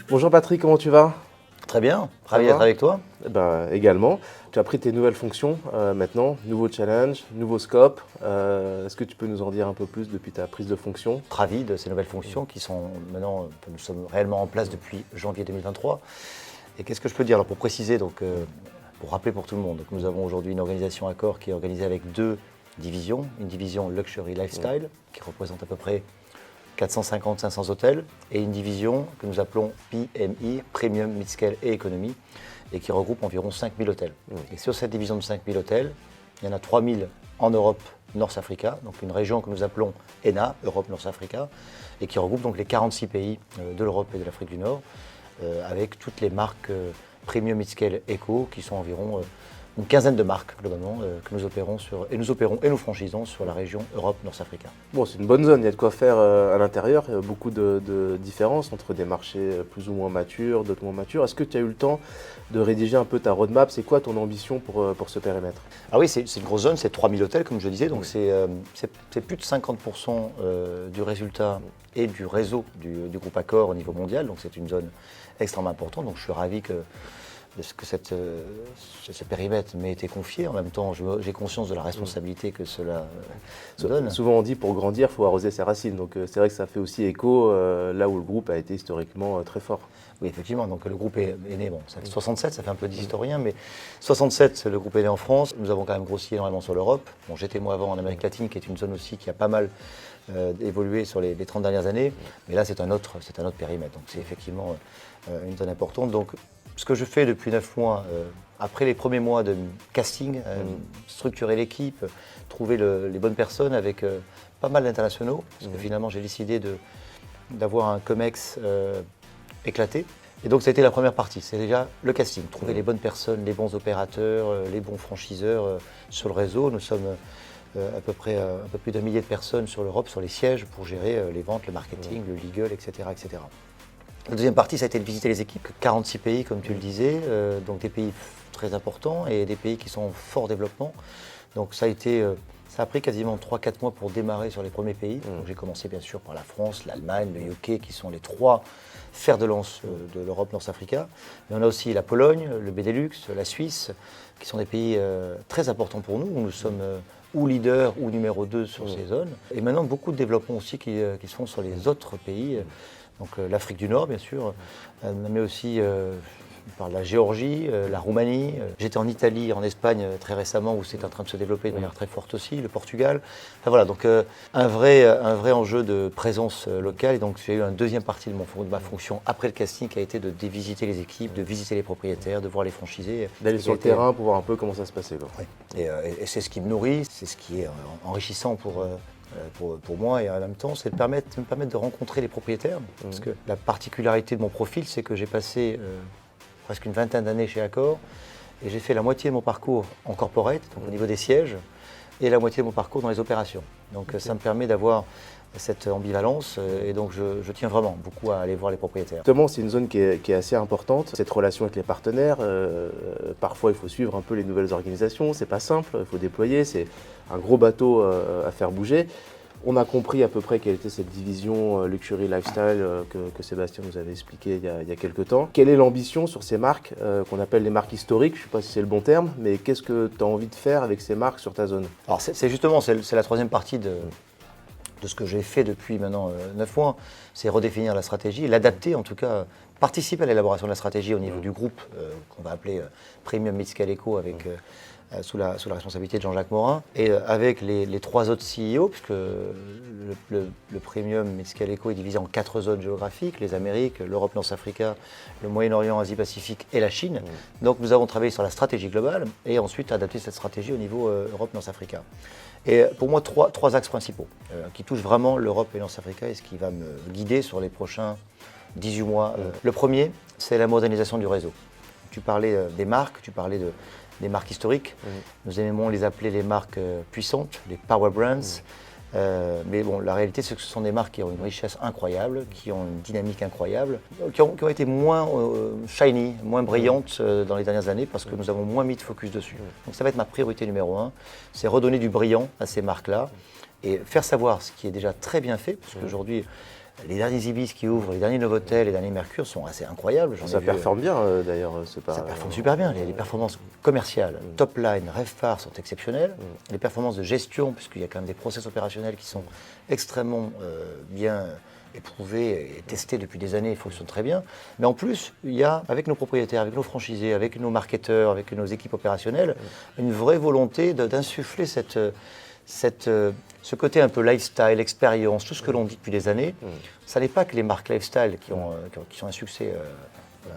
Bonjour Patrick, comment tu vas? Très bien, ravi d'être avec toi. Également. Tu as pris tes nouvelles fonctions maintenant, nouveau challenge, nouveau scope. Est-ce que tu peux nous en dire un peu plus depuis ta prise de fonction? Ravi de ces nouvelles fonctions qui sont maintenant, nous sommes réellement en place depuis janvier 2023. Et qu'est-ce que je peux dire? Alors pour préciser, pour rappeler pour tout le monde, nous avons aujourd'hui une organisation Accor qui est organisée avec deux divisions. Une division Luxury Lifestyle qui représente à peu près 450-500 hôtels, et une division que nous appelons PMI, Premium, Mid-Scale et Economy, et qui regroupe environ 5000 hôtels. Et sur cette division de 5000 hôtels, il y en a 3000 en Europe, North Africa, donc une région que nous appelons ENA, Europe North Africa, et qui regroupe donc les 46 pays de l'Europe et de l'Afrique du Nord, avec toutes les marques Premium, Mid-Scale, Eco, qui sont environ une quinzaine de marques globalement que nous opérons et nous franchisons sur la région Europe North Africa. Bon, c'est une bonne zone, il y a de quoi faire à l'intérieur, il y a beaucoup de différences entre des marchés plus ou moins matures, d'autres moins matures. Est-ce que tu as eu le temps de rédiger un peu ta roadmap? C'est quoi ton ambition pour ce périmètre? Ah oui, c'est une grosse zone, c'est 3000 hôtels comme je le disais, donc c'est plus de 50% du résultat et du réseau du groupe Accor au niveau mondial, donc c'est une zone extrêmement importante, donc je suis ravi que ce périmètre m'ait été confié. En même temps, j'ai conscience de la responsabilité que cela donne. Souvent on dit pour grandir, il faut arroser ses racines. Donc c'est vrai que ça fait aussi écho là où le groupe a été historiquement très fort. Oui, effectivement. Donc le groupe est né, ça fait 67, ça fait un peu d'historien, mais 67, le groupe est né en France. Nous avons quand même grossi énormément sur l'Europe. Bon, j'étais moi avant en Amérique latine, qui est une zone aussi qui a pas mal évolué sur les 30 dernières années. Mais là, c'est un autre périmètre. Donc c'est effectivement une zone importante. Donc, ce que je fais depuis 9 mois, après les premiers mois de casting, structurer l'équipe, trouver les bonnes personnes avec pas mal d'internationaux, parce que finalement j'ai décidé d'avoir un COMEX éclaté. Et donc ça a été la première partie, c'est déjà le casting, trouver les bonnes personnes, les bons opérateurs, les bons franchiseurs sur le réseau. Nous sommes à peu près un peu plus d'un millier de personnes sur l'Europe, sur les sièges, pour gérer les ventes, le marketing, le legal, etc., etc. La deuxième partie, ça a été de visiter les équipes, 46 pays comme tu le disais, donc des pays très importants et des pays qui sont en fort développement. Donc ça a pris quasiment 3-4 mois pour démarrer sur les premiers pays. Donc j'ai commencé bien sûr par la France, l'Allemagne, le UK, qui sont les 3 fers de lance de l'Europe North Africa. Mais on a aussi la Pologne, le Benelux, la Suisse, qui sont des pays très importants pour nous, où nous sommes ou leader ou numéro 2 sur ces zones. Et maintenant beaucoup de développement aussi qui se font sur les autres pays. Donc l'Afrique du Nord, bien sûr, mais aussi par la Géorgie, la Roumanie. J'étais en Italie, en Espagne très récemment, où c'est en train de se développer de manière très forte aussi, le Portugal. Enfin voilà, donc un vrai enjeu de présence locale. Et donc j'ai eu une deuxième partie de ma fonction après le casting qui a été de visiter les équipes, de visiter les propriétaires, de voir les franchisés. D'aller sur le terrain pour voir un peu comment ça se passait, quoi. Oui. Et c'est ce qui me nourrit, c'est ce qui est enrichissant pour moi, et en même temps, c'est de me permettre de rencontrer les propriétaires. Parce que la particularité de mon profil, c'est que j'ai passé presque une vingtaine d'années chez Accor, et j'ai fait la moitié de mon parcours en corporate, donc au niveau des sièges, et la moitié de mon parcours dans les opérations. Donc ça me permet d'avoir cette ambivalence, et donc je tiens vraiment beaucoup à aller voir les propriétaires. Justement, c'est une zone qui est assez importante, cette relation avec les partenaires. Parfois, il faut suivre un peu les nouvelles organisations, c'est pas simple, il faut déployer, c'est un gros bateau à faire bouger. On a compris à peu près quelle était cette division Luxury Lifestyle que Sébastien nous avait expliqué il y a quelques temps. Quelle est l'ambition sur ces marques qu'on appelle les marques historiques? Je ne sais pas si c'est le bon terme, mais qu'est-ce que tu as envie de faire avec ces marques sur ta zone? Alors c'est justement, c'est la troisième partie de ce que j'ai fait depuis maintenant 9 mois, c'est redéfinir la stratégie, l'adapter en tout cas, participer à l'élaboration de la stratégie au niveau du groupe qu'on va appeler Premium Mid-Scale Eco avec sous la responsabilité de Jean-Jacques Morin, et avec les 3 autres CEO, puisque le Premium Mid-Scale Eco est divisé en 4 zones géographiques, les Amériques, l'Europe North Africa, le Moyen-Orient, Asie-Pacifique et la Chine. Donc nous avons travaillé sur la stratégie globale et ensuite adapté cette stratégie au niveau Europe North Africa. Et pour moi, trois axes principaux qui touchent vraiment l'Europe et North Africa, et ce qui va me guider sur les prochains 18 mois. Le premier, c'est la modernisation du réseau. Tu parlais des marques, tu parlais des marques historiques. Nous aimons les appeler les marques puissantes, les power brands. Mais bon, la réalité, c'est que ce sont des marques qui ont une richesse incroyable, qui ont une dynamique incroyable, qui ont été moins shiny, moins brillantes dans les dernières années, parce que nous avons moins mis de focus dessus. Donc ça va être ma priorité numéro 1, c'est redonner du brillant à ces marques-là, et faire savoir ce qui est déjà très bien fait, parce qu'aujourd'hui, les derniers Ibis qui ouvrent, les derniers Novotel, les derniers Mercure sont assez incroyables. Ça performe bien d'ailleurs. Ça performe super bien. Les performances commerciales, top line, RevPAR sont exceptionnelles. Les performances de gestion, puisqu'il y a quand même des process opérationnels qui sont extrêmement bien éprouvés et testés depuis des années, ils fonctionnent très bien. Mais en plus, il y a, avec nos propriétaires, avec nos franchisés, avec nos marketeurs, avec nos équipes opérationnelles, une vraie volonté d'insuffler ce côté un peu lifestyle, expérience, tout ce que l'on dit depuis des années. Ça n'est pas que les marques lifestyle qui ont un succès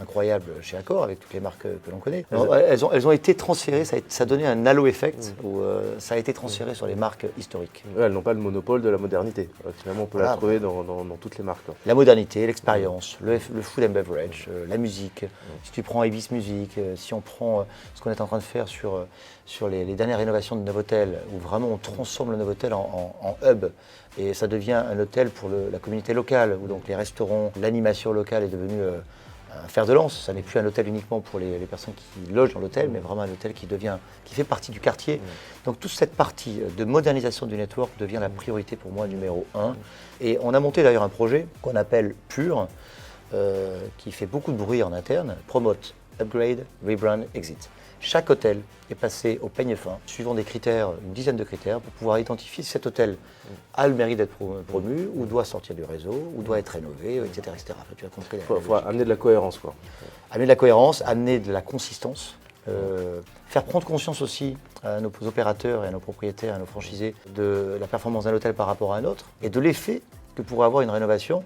incroyable chez Accor, avec toutes les marques que l'on connaît. Elles ont été transférées, ça a donné un halo effect, où ça a été transféré sur les marques historiques. Elles n'ont pas le monopole de la modernité. Finalement, on peut la trouver dans toutes les marques. La modernité, l'expérience, le food and beverage, la musique. Si tu prends Ibis Music, si on prend ce qu'on est en train de faire sur les dernières rénovations de Novotel, où vraiment on transforme le Novotel en hub, et ça devient un hôtel pour la communauté locale, où donc les restaurants, l'animation locale est devenue un fer de lance. Ça n'est plus un hôtel uniquement pour les personnes qui logent dans l'hôtel, mais vraiment un hôtel qui fait partie du quartier. Donc toute cette partie de modernisation du network devient la priorité pour moi numéro 1. Et on a monté d'ailleurs un projet qu'on appelle PURE, qui fait beaucoup de bruit en interne, Promote, Upgrade, Rebrand, Exit. Chaque hôtel est passé au peigne fin, suivant des critères, une dizaine de critères, pour pouvoir identifier si cet hôtel a le mérite d'être promu, ou doit sortir du réseau, ou doit être rénové, etc. etc. Enfin, tu as compris. Il faut amener de la cohérence, quoi. Amener de la cohérence, amener de la consistance, faire prendre conscience aussi à nos opérateurs et à nos propriétaires, à nos franchisés, de la performance d'un hôtel par rapport à un autre, et de l'effet que pourrait avoir une rénovation,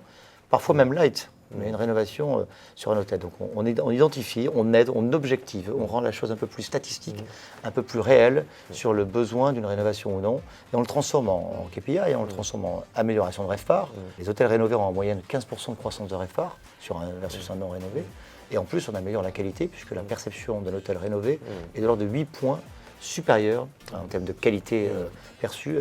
parfois même light. Mais une rénovation sur un hôtel. Donc on identifie, on aide, on objective, on rend la chose un peu plus statistique, un peu plus réelle sur le besoin d'une rénovation ou non. Et on le transforme en KPI et on le transforme en amélioration de RevPAR. Les hôtels rénovés ont en moyenne 15% de croissance de RevPAR versus un non rénové. Et en plus, on améliore la qualité puisque la perception d'un hôtel rénové est de l'ordre de 8 points supérieur en termes de qualité perçue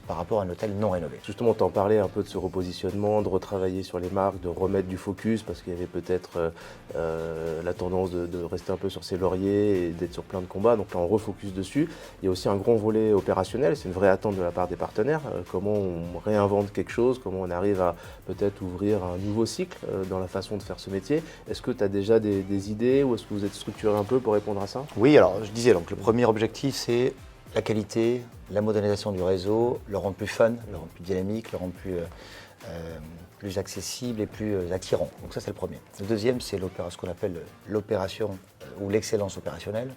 par rapport à un hôtel non rénové. Justement, tu en parlais un peu de ce repositionnement, de retravailler sur les marques, de remettre du focus, parce qu'il y avait peut-être la tendance de rester un peu sur ses lauriers et d'être sur plein de combats. Donc là, on refocus dessus. Il y a aussi un grand volet opérationnel, c'est une vraie attente de la part des partenaires. Comment on réinvente quelque chose, comment on arrive à peut-être ouvrir un nouveau cycle dans la façon de faire ce métier. Est-ce que tu as déjà des idées ou est-ce que vous êtes structuré un peu pour répondre à ça? Oui, alors je disais, donc, le premier objectif, c'est la qualité, la modernisation du réseau, le rendre plus fun, le rendre plus dynamique, le rendre plus accessible et plus attirant. Donc ça, c'est le premier. Le deuxième, c'est ce qu'on appelle l'opération ou l'excellence opérationnelle,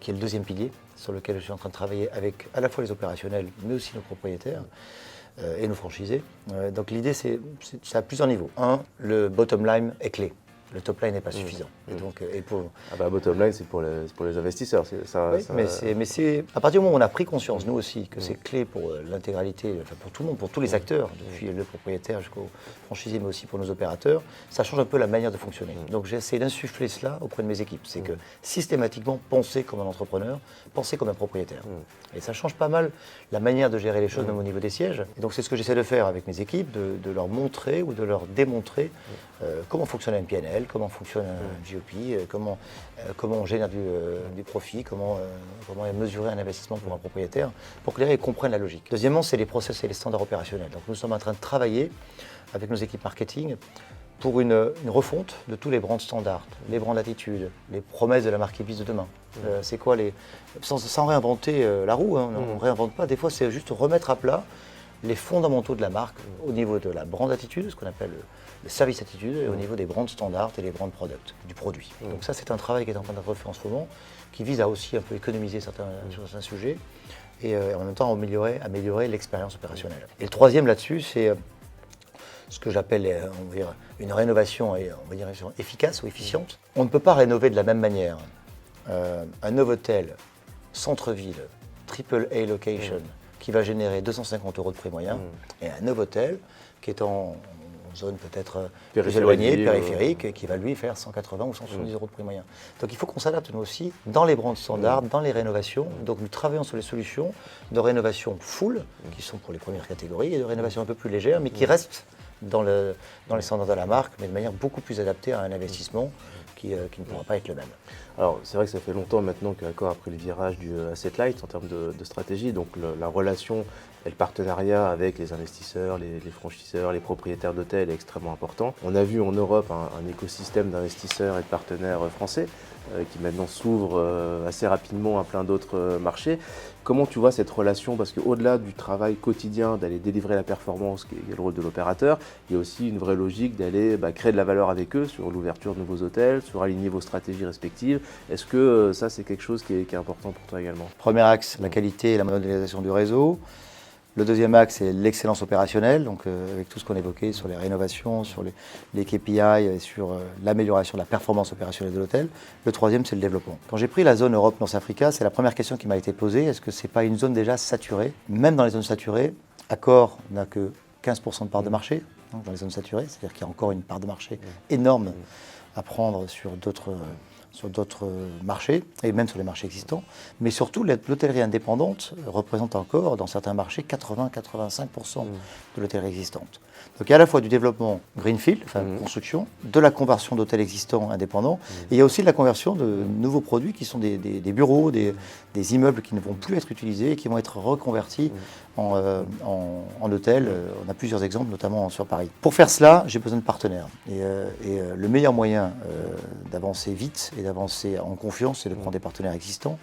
qui est le deuxième pilier sur lequel je suis en train de travailler avec à la fois les opérationnels, mais aussi nos propriétaires et nos franchisés. Donc l'idée, c'est à plusieurs niveaux. Un, le bottom line est clé. Le top line n'est pas suffisant. Et donc, bottom line, c'est pour les investisseurs. Mais c'est à partir du moment où on a pris conscience, nous aussi, que c'est clé pour l'intégralité, enfin pour tout le monde, pour tous les acteurs, depuis le propriétaire jusqu'au franchisé, mais aussi pour nos opérateurs, ça change un peu la manière de fonctionner. Donc j'essaie d'insuffler cela auprès de mes équipes. C'est que systématiquement, penser comme un entrepreneur, penser comme un propriétaire. Et ça change pas mal la manière de gérer les choses, même au niveau des sièges. Et donc c'est ce que j'essaie de faire avec mes équipes, de leur montrer ou de leur démontrer comment fonctionne un PNL, comment fonctionne un GOP, comment on génère du profit, comment mesurer un investissement pour un propriétaire, pour que les gens comprennent la logique. Deuxièmement, c'est les process et les standards opérationnels. Donc nous sommes en train de travailler avec nos équipes marketing pour une refonte de tous les brands standards, les brands d'attitude, les promesses de la marque Ibis de demain. C'est quoi sans réinventer la roue, hein, on ne réinvente pas, des fois c'est juste remettre à plat les fondamentaux de la marque au niveau de la brand attitude, ce qu'on appelle le service attitude, et au niveau des brands standards et les brands product, du produit. Donc ça, c'est un travail qui est en train d'être fait en ce moment, qui vise à aussi un peu économiser sur certains sujets et en même temps améliorer l'expérience opérationnelle. Et le troisième là-dessus, c'est ce que j'appelle une rénovation efficace ou efficiente. On ne peut pas rénover de la même manière un Novotel centre-ville, triple A location, qui va générer 250 € de prix moyen, et un Novotel qui est en zone peut-être plus éloignée, périphérique, qui va lui faire 180 ou 170 € de prix moyen. Donc il faut qu'on s'adapte nous aussi dans les brands standards, dans les rénovations. Donc nous travaillons sur les solutions de rénovation full, qui sont pour les premières catégories, et de rénovation un peu plus légère, mais qui restent dans les standards de la marque, mais de manière beaucoup plus adaptée à un investissement qui ne pourra pas être le même. Alors c'est vrai que ça fait longtemps maintenant qu'Accor a pris le virage du asset light en termes de stratégie, donc la relation Et le partenariat avec les investisseurs, les franchiseurs, les propriétaires d'hôtels est extrêmement important. On a vu en Europe un écosystème d'investisseurs et de partenaires français qui maintenant s'ouvre assez rapidement à plein d'autres marchés. Comment tu vois cette relation? Parce qu'au-delà du travail quotidien d'aller délivrer la performance, qui est le rôle de l'opérateur, il y a aussi une vraie logique d'aller créer de la valeur avec eux sur l'ouverture de nouveaux hôtels, sur aligner vos stratégies respectives. Est-ce que ça, c'est quelque chose qui est important pour toi également? Premier axe, la qualité et la modernisation du réseau. Le deuxième axe, c'est l'excellence opérationnelle, donc avec tout ce qu'on évoquait sur les rénovations, sur les KPI, sur l'amélioration de la performance opérationnelle de l'hôtel. Le troisième, c'est le développement. Quand j'ai pris la zone Europe-North Africa, c'est la première question qui m'a été posée. Est-ce que ce n'est pas une zone déjà saturée? Même dans les zones saturées, Accor n'a que 15% de part de marché dans les zones saturées, c'est-à-dire qu'il y a encore une part de marché énorme à prendre sur d'autres marchés, et même sur les marchés existants. Mais surtout, l'hôtellerie indépendante représente encore, dans certains marchés, 80-85% de l'hôtellerie existante. Donc il y a à la fois du développement greenfield, construction, de la conversion d'hôtels existants indépendants, et il y a aussi de la conversion de nouveaux produits qui sont des bureaux, des immeubles qui ne vont plus être utilisés et qui vont être reconvertis en hôtels. On a plusieurs exemples, notamment sur Paris. Pour faire cela, j'ai besoin de partenaires. Et le meilleur moyen d'avancer vite et d'avancer en confiance, c'est de prendre des partenaires existants.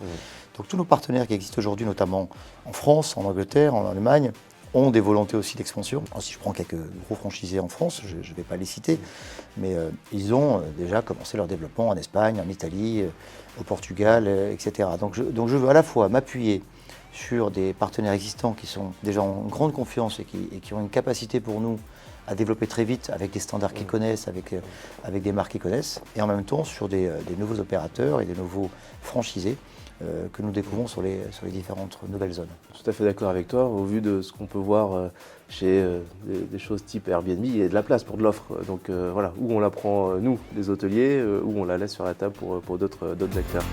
Donc tous nos partenaires qui existent aujourd'hui, notamment en France, en Angleterre, en Allemagne, ont des volontés aussi d'expansion. Si je prends quelques gros franchisés en France, je ne vais pas les citer, mais ils ont déjà commencé leur développement en Espagne, en Italie, au Portugal, etc. Donc je veux à la fois m'appuyer sur des partenaires existants qui sont déjà en grande confiance et qui ont une capacité pour nous à développer très vite avec des standards qu'ils connaissent, avec des marques qu'ils connaissent, et en même temps sur des nouveaux opérateurs et des nouveaux franchisés que nous découvrons sur les différentes nouvelles zones. Tout à fait d'accord avec toi. Au vu de ce qu'on peut voir chez des choses type Airbnb, il y a de la place pour de l'offre. Donc voilà, où on la prend nous, les hôteliers, où on la laisse sur la table pour d'autres acteurs.